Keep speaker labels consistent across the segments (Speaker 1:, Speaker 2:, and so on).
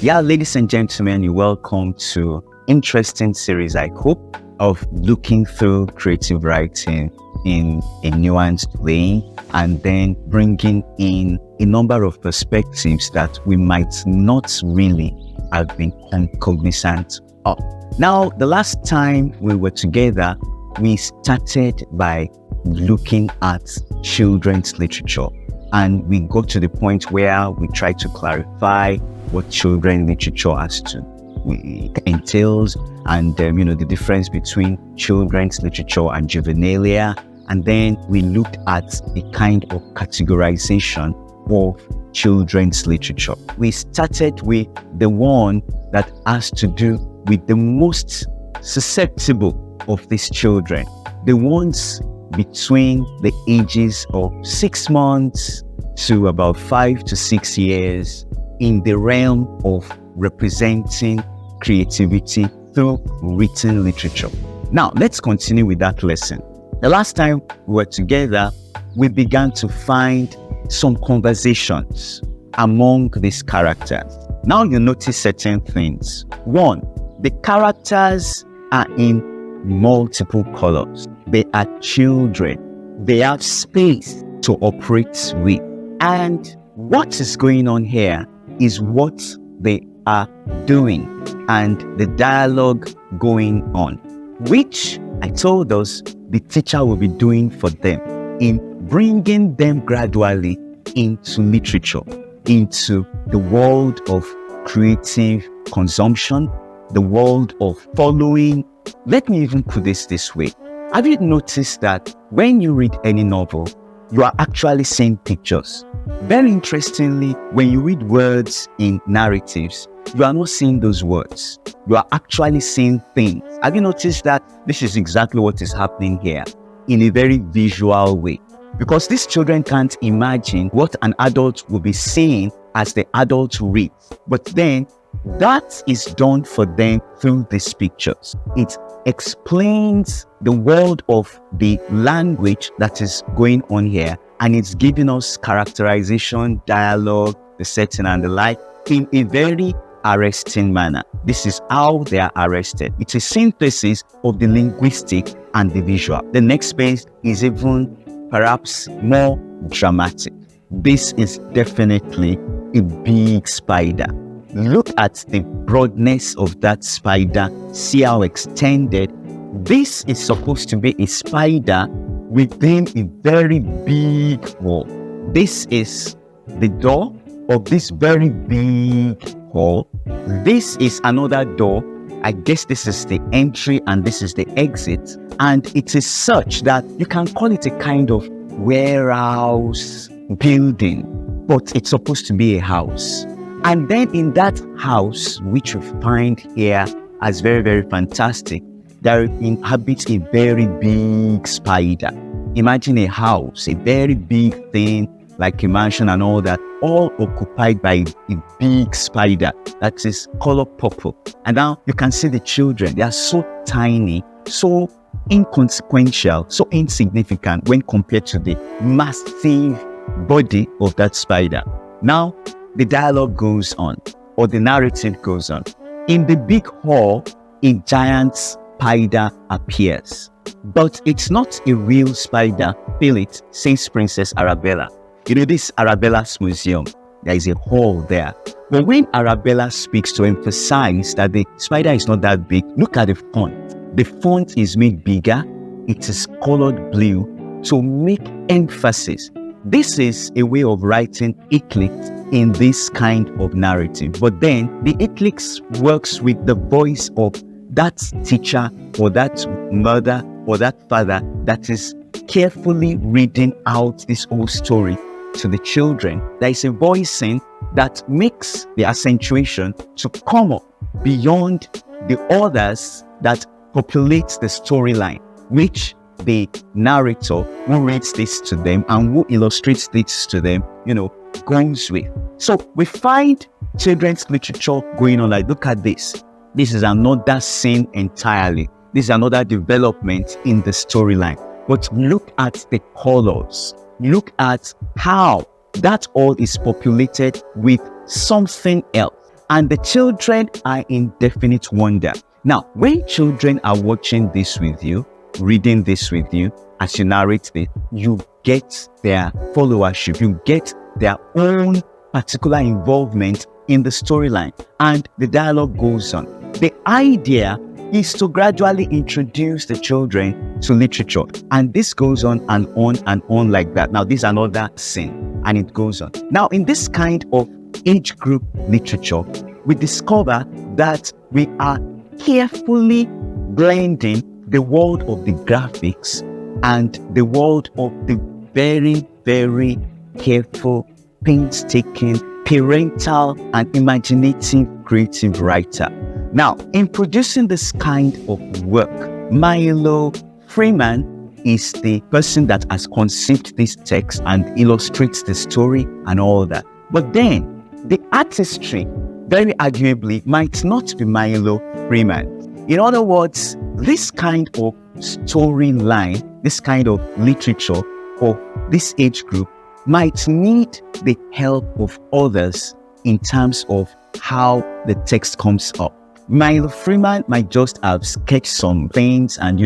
Speaker 1: Yeah, ladies and gentlemen, you're welcome to interesting series, I hope, of looking through creative writing in a nuanced way and then bringing in a number of perspectives that we might not really have been cognizant of. Now, the last time we were together, we started by looking at children's literature, and we got to the point where we tried to clarify what children's literature entails, and the difference between children's literature and juvenilia. And then we looked at a kind of categorization of children's literature. We started with the one that has to do with the most susceptible of these children, the ones between the ages of 6 months to about 5 to 6 years, in the realm of representing creativity through written literature. Now, let's continue with that lesson. The last time we were together, we began to find some conversations among these characters. Now you notice certain things. One, the characters are in multiple colors. They are children. They have space to operate with. And what is going on here is what they are doing and the dialogue going on, which I told us the teacher will be doing for them in bringing them gradually into literature, into the world of creative consumption, the world of following. Let me even put this way. Have you noticed that when you read any novel, you are actually seeing pictures? Very interestingly, when you read words in narratives, you are not seeing those words. You are actually seeing things. Have you noticed that this is exactly what is happening here in a very visual way? Because these children can't imagine what an adult will be seeing as the adult reads. But then that is done for them through these pictures. It explains the world of the language that is going on here, and it's giving us characterization, dialogue, the setting and the like in a very arresting manner. This is how they are arrested. It's a synthesis of the linguistic and the visual. The next page is even perhaps more dramatic. This is definitely a big spider. Look at the broadness of that spider. See how extended. This is supposed to be a spider within a very big hall. This is the door of this very big hall. This is another door. I guess this is the entry and this is the exit. And it is such that you can call it a kind of warehouse building, but it's supposed to be a house. And then in that house, which we find here as very, very fantastic, there inhabits a very big spider. Imagine a house, a very big thing, like a mansion and all that, all occupied by a big spider that is color purple. And now you can see the children. They are so tiny, so inconsequential, so insignificant when compared to the massive body of that spider. Now, the dialogue goes on, or the narrative goes on. In the big hall, a giant spider appears. But it's not a real spider. Feel it, says Princess Arabella. You know, this Arabella's museum, there is a hall there. But when Arabella speaks to emphasize that the spider is not that big, look at the font. The font is made bigger. It is colored blue to make emphasis. This is a way of writing italics in this kind of narrative. But then the italics works with the voice of that teacher or that mother or that father that is carefully reading out this whole story to the children. There is a voicing that makes the accentuation to come up beyond the others that populates the storyline, which the narrator who reads this to them and who illustrates this to them, goes with. So we find children's literature going on like, look at this. This is another scene entirely. This is another development in the storyline. But look at the colors. Look at how that all is populated with something else. And the children are in definite wonder. Now, when children are watching this with you, reading this with you, as you narrate this, you get their followership, you get their own particular involvement in the storyline, and the dialogue goes on. The idea is to gradually introduce the children to literature, and this goes on and on and on like that. Now, this is another scene, and it goes on. Now, in this kind of age group literature, we discover that we are carefully blending the world of the graphics and the world of the very, very careful, painstaking, parental and imaginative creative writer. Now, in producing this kind of work, Milo Freeman is the person that has conceived this text and illustrates the story and all that. But then, the artistry, very arguably, might not be Milo Freeman. In other words, this kind of storyline, this kind of literature for this age group might need the help of others in terms of how the text comes up. Milo Freeman might just have sketched some things and,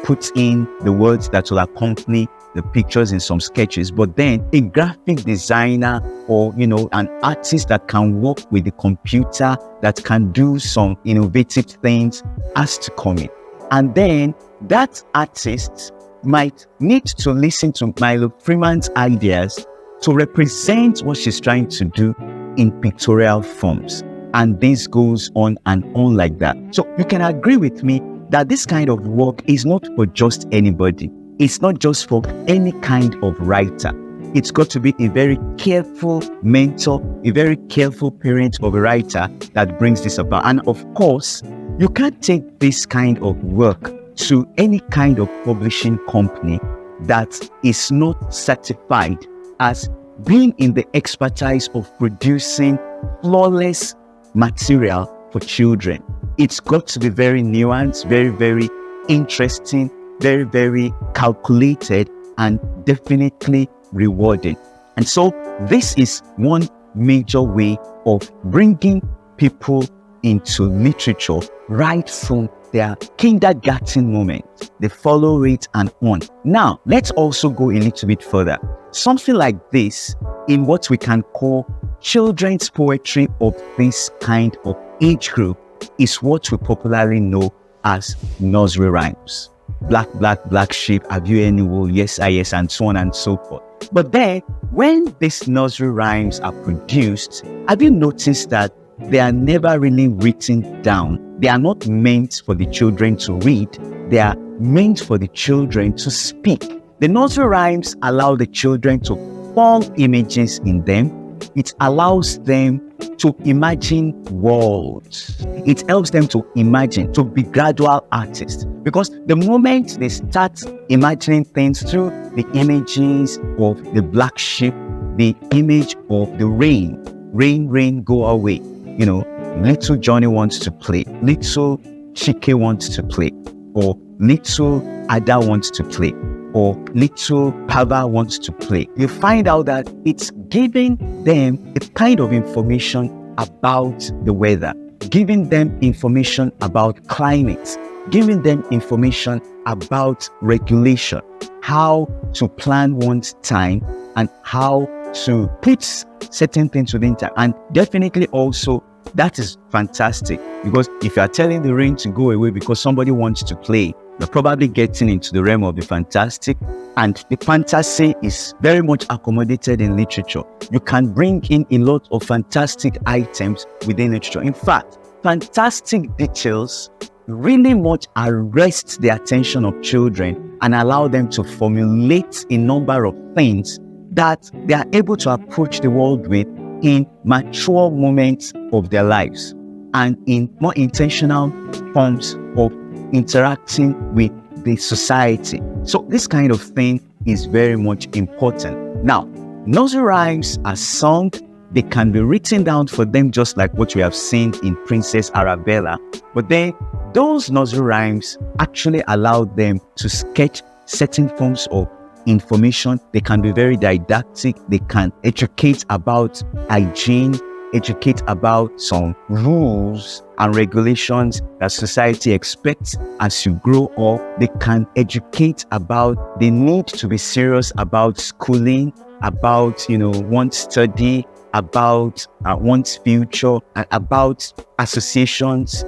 Speaker 1: put in the words that will accompany the pictures in some sketches, but then a graphic designer or, an artist that can work with the computer, that can do some innovative things has to come in. And then that artist might need to listen to Milo Freeman's ideas to represent what she's trying to do in pictorial forms. And this goes on and on like that. So you can agree with me that this kind of work is not for just anybody. It's not just for any kind of writer. It's got to be a very careful mentor, a very careful parent of a writer that brings this about. And of course, you can't take this kind of work to any kind of publishing company that is not certified as being in the expertise of producing flawless material for children. It's got to be very nuanced, very, very interesting, very, very calculated, and definitely rewarding. And so this is one major way of bringing people into literature right from their kindergarten moment. They follow it and on. Now, let's also go a little bit further. Something like this in what we can call children's poetry of this kind of age group is what we popularly know as nursery rhymes. Black, black, black sheep, have you any wool? Yes, I, yes, and so on and so forth. But then, when these nursery rhymes are produced, have you noticed that they are never really written down? They are not meant for the children to read. They are meant for the children to speak. The nursery rhymes allow the children to form images in them. It allows them to imagine worlds. It helps them to imagine, to be gradual artists. Because the moment they start imagining things through the images of the black sheep, the image of the rain, rain, rain, go away. Little Johnny wants to play, little Chike wants to play, or little Ada wants to play, or little Pava wants to play. You find out that it's giving them a kind of information about the weather, giving them information about climate, giving them information about regulation, how to plan one's time and how to put certain things within time. And definitely also, that is fantastic, because if you are telling the rain to go away because somebody wants to play, you're probably getting into the realm of the fantastic, and the fantasy is very much accommodated in literature. You can bring in a lot of fantastic items within literature. In fact, fantastic details really much arrest the attention of children and allow them to formulate a number of things that they are able to approach the world with in mature moments of their lives and in more intentional forms of interacting with the society. So this kind of thing is very much important. Now, nursery rhymes are sung. They can be written down for them just like what we have seen in Princess Arabella. But then those nursery rhymes actually allow them to sketch certain forms of information. They can be very didactic. They can educate about hygiene, educate about some rules and regulations that society expects as you grow up. They can educate about the need to be serious about schooling, about, one's study, about one's future, and about associations,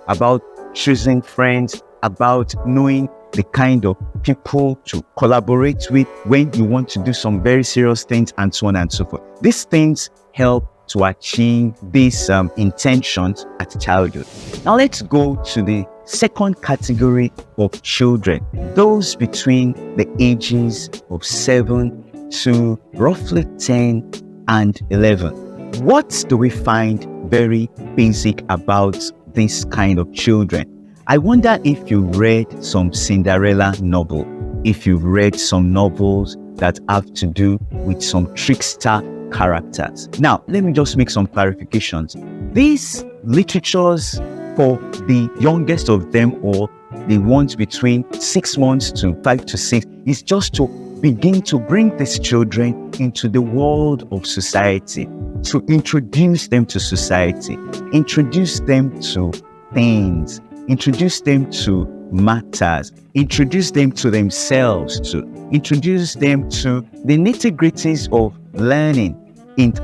Speaker 1: about choosing friends, about knowing the kind of people to collaborate with when you want to do some very serious things, and so on and so forth. These things help to achieve these intentions at childhood. Now let's go to the second category of children, those between the ages of 7 to roughly 10 and 11. What do we find very basic about this kind of children? I wonder if you've read some Cinderella novel, if you've read some novels that have to do with some trickster characters. Now, let me just make some clarifications. These literatures for the youngest of them, or the ones between 6 months to 5 to 6, is just to begin to bring these children into the world of society, to introduce them to society, introduce them to things, introduce them to matters, introduce them to themselves, to introduce them to the nitty-gritties of learning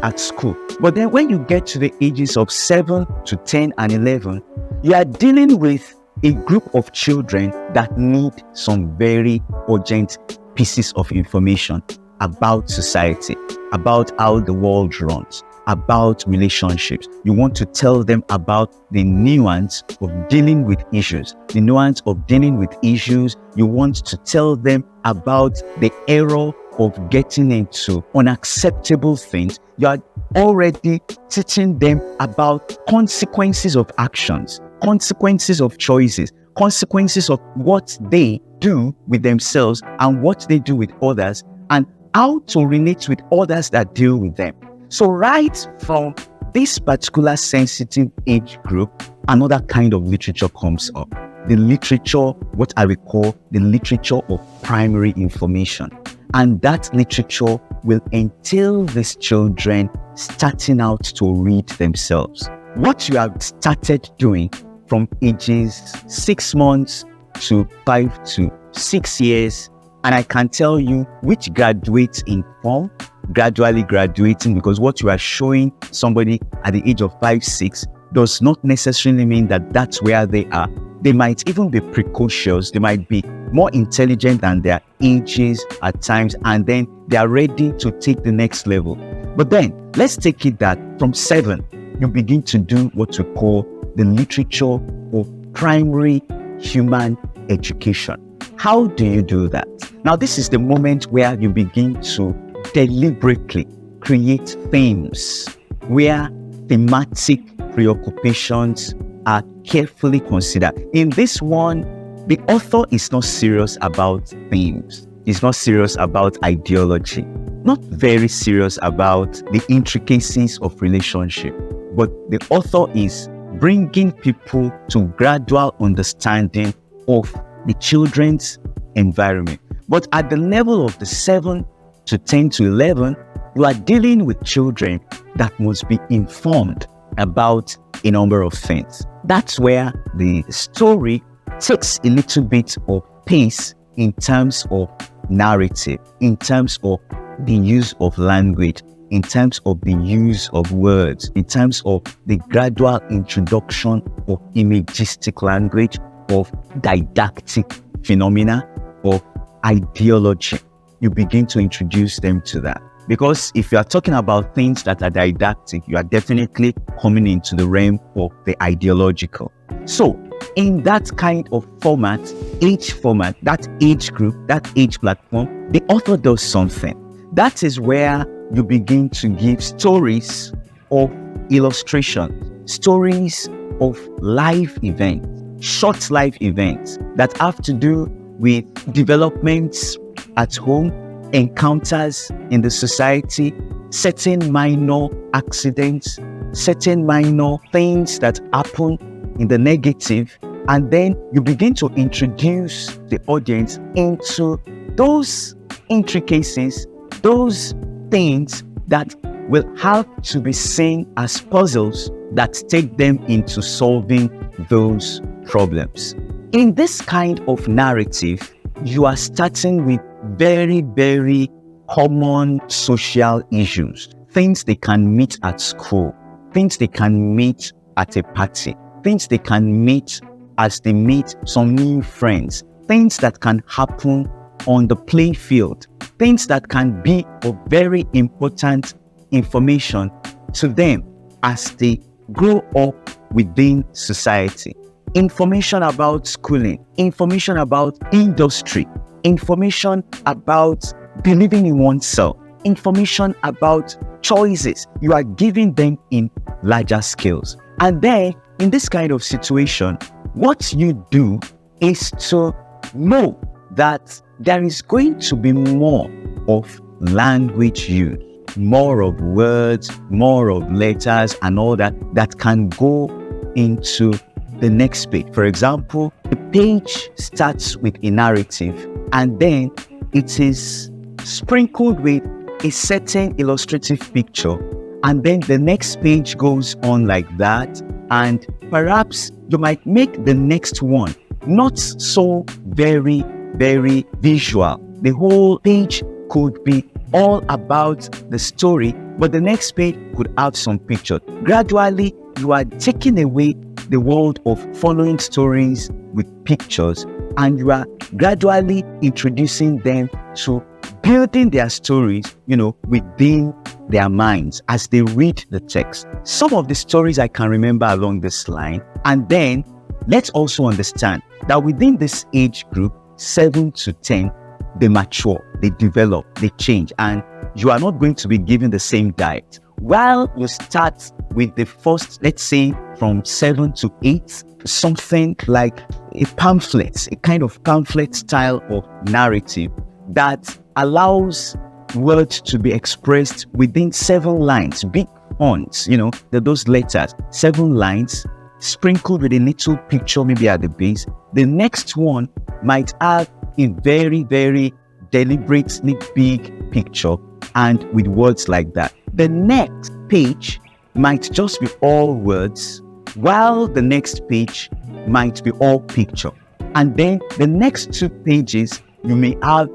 Speaker 1: at school. But then when you get to the ages of 7 to 10 and 11, you are dealing with a group of children that need some very urgent pieces of information about society, about how the world runs, about relationships. You want to tell them about the nuance of dealing with issues, the nuance of dealing with issues. You want to tell them about the error of getting into unacceptable things. You are already teaching them about consequences of actions, consequences of choices, consequences of what they do with themselves and what they do with others, and how to relate with others that deal with them. So right from this particular sensitive age group, another kind of literature comes up. The literature, what I will call the literature of primary information. And that literature will entail these children starting out to read themselves. What you have started doing from ages 6 months to 5 to 6 years, and I can tell you which graduates in form, gradually graduating, because what you are showing somebody at the age of 5, 6 does not necessarily mean that that's where they are. They might even be precocious, they might be more intelligent than their ages at times, and then they are ready to take the next level. But then let's take it that from 7, you begin to do what we call the literature of primary human education. How do you do that? Now, this is the moment where you begin to deliberately create themes, where thematic preoccupations are carefully considered. In this one, the author is not serious about themes. He's not serious about ideology, not very serious about the intricacies of relationship, but the author is bringing people to gradual understanding of the children's environment. But at the level of the 7 to 10 to 11, you are dealing with children that must be informed about a number of things. That's where the story takes a little bit of pace in terms of narrative, in terms of the use of language, in terms of the use of words, in terms of the gradual introduction of imagistic language, of didactic phenomena, of ideology. You begin to introduce them to that. Because if you are talking about things that are didactic, you are definitely coming into the realm of the ideological. So, in that kind of format, that age group, that age platform, the author does something. That is where you begin to give stories of illustration, stories of life events, short life events that have to do with developments at home, encounters in the society, certain minor accidents, certain minor things that happen in the negative, and then you begin to introduce the audience into those intricacies, those things that will have to be seen as puzzles that take them into solving those problems. In this kind of narrative, you are starting with very, very common social issues, things they can meet at school, things they can meet at a party, things they can meet as they meet some new friends, things that can happen on the play field, things that can be of very important information to them as they grow up within society. Information about schooling, information about industry, information about believing in oneself, information about choices. You are giving them in larger scales. And then in this kind of situation, what you do is to know that there is going to be more of language use, more of words, more of letters and all that can go into the next page. For example, the page starts with a narrative and then it is sprinkled with a certain illustrative picture, and then the next page goes on like that, and perhaps you might make the next one not so very, very visual. The whole page could be all about the story, but the next page could have some pictures. Gradually, you are taking away the world of following stories with pictures, and you are gradually introducing them to building their stories, within their minds as they read the text. Some of the stories I can remember along this line, and then let's also understand that within this age group, 7 to 10, they mature, they develop, they change, and you are not going to be given the same diet. While you start with the first, let's say from 7 to 8, something like a pamphlet, a kind of pamphlet style of narrative that allows words to be expressed within 7 lines, big fonts, those letters, 7 lines, sprinkled with a little picture maybe at the base. The next one might have a very, very deliberately big picture and with words like that. The next page might just be all words, while the next page might be all picture. And then the next 2 pages, you may have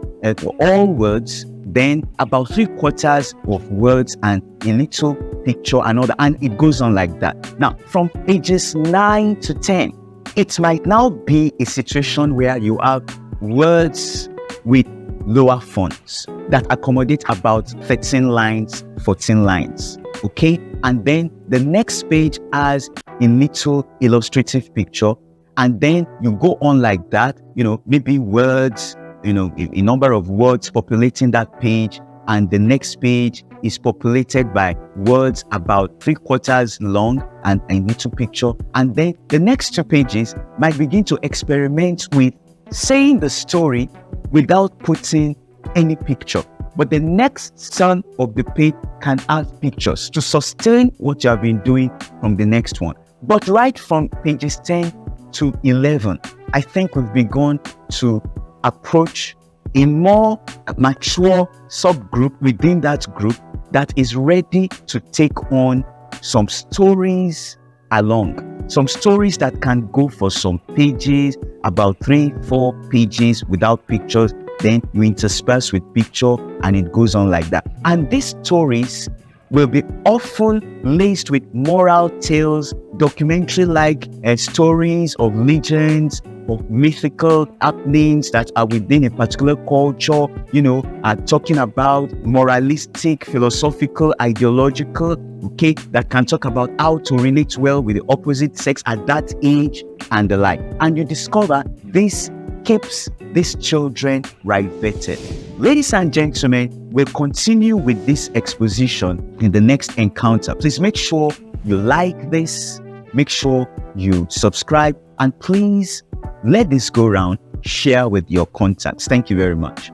Speaker 1: all words, then about 3/4 of words and a little picture and all that, and it goes on like that. Now, from pages 9 to 10, it might now be a situation where you have words with lower fonts that accommodate about 13 lines, 14 lines, okay? And then the next page has a little illustrative picture, and then you go on like that, maybe words, a number of words populating that page, and the next page is populated by words about 3/4 long and a little picture. And then the next 2 pages might begin to experiment with saying the story without putting any picture. But the next turn of the page can have pictures to sustain what you have been doing from the next one. But right from pages 10 to 11, I think we've begun to approach a more mature subgroup within that group that is ready to take on some stories along. Some stories that can go for some pages, about 3-4 pages without pictures, then you intersperse with picture and it goes on like that. And these stories will be often laced with moral tales, documentary-like stories of legends, of mythical happenings that are within a particular culture, are talking about moralistic, philosophical, ideological, okay, that can talk about how to relate well with the opposite sex at that age and the like. And you discover this keeps these children riveted. Ladies and gentlemen, we'll continue with this exposition in the next encounter. Please make sure you like this, make sure you subscribe, and please let this go around, share with your contacts. Thank you very much.